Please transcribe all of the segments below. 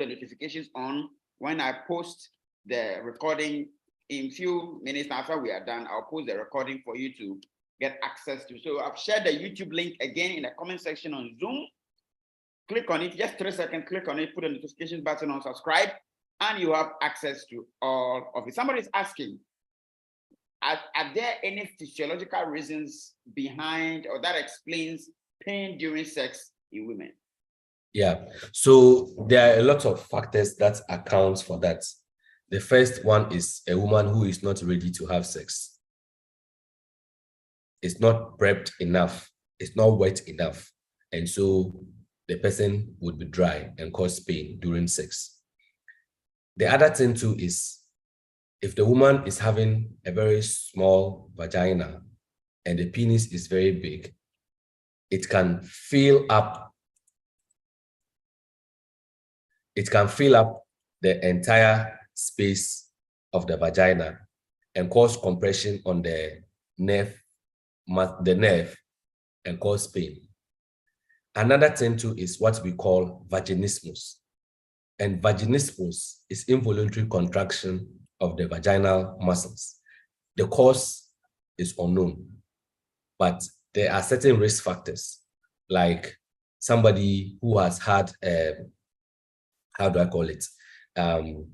the notifications on. When I post the recording in few minutes after we are done, I'll post the recording for you to get access to. So I've shared the YouTube link again in the comment section on Zoom. Click on it, just 3 seconds, click on it, put the notification button on subscribe, and you have access to all of it. Somebody is asking, are there any physiological reasons behind or that explains pain during sex in women? Yeah, so there are a lot of factors that account for that. The first one is a woman who is not ready to have sex. It's not prepped enough, it's not wet enough, and so the person would be dry and cause pain during sex. The other thing too is if the woman is having a very small vagina and the penis is very big, it can fill up the entire space of the vagina and cause compression on the nerve and cause pain. Another thing too is what we call vaginismus. And vaginismus is involuntary contraction of the vaginal muscles. The cause is unknown, but there are certain risk factors, like somebody who has had,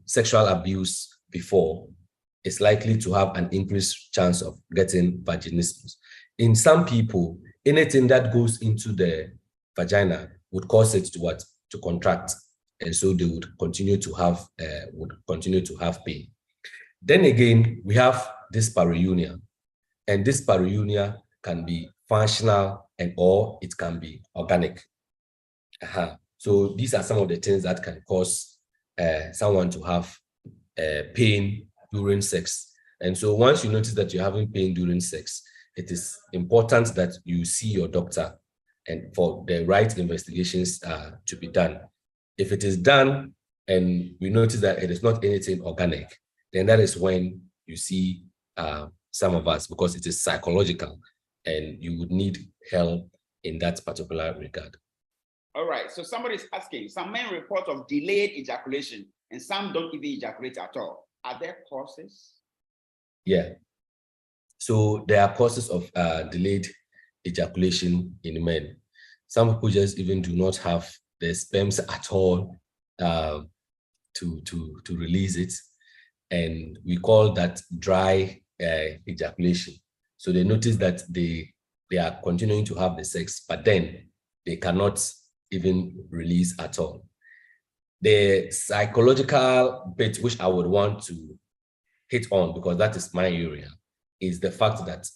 sexual abuse before is likely to have an increased chance of getting vaginismus. In some people, anything that goes into the vagina would cause it to contract, and so they would continue to have pain. Then again, we have dyspareunia, and dyspareunia can be functional or it can be organic. So these are some of the things that can cause someone to have pain during sex. And so once you notice that you're having pain during sex, it is important that you see your doctor and for the right investigations to be done. If it is done and we notice that it is not anything organic, then that is when you see some of us, because it is psychological and you would need help in that particular regard. All right, so somebody is asking, some men report of delayed ejaculation and some don't even ejaculate at all. Are there causes? Yeah, so there are causes of delayed ejaculation in men. Some people just even do not have the sperms at all to release it, and we call that dry ejaculation. So they notice that they are continuing to have the sex, but then they cannot even release at all. The psychological bit which I would want to hit on, because that is my area, is the fact that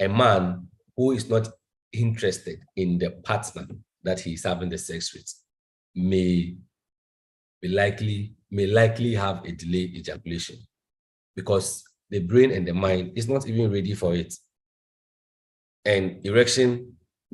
a man who is not interested in the partner that he's having the sex with may likely have a delayed ejaculation, because the brain and the mind is not even ready for it. And erection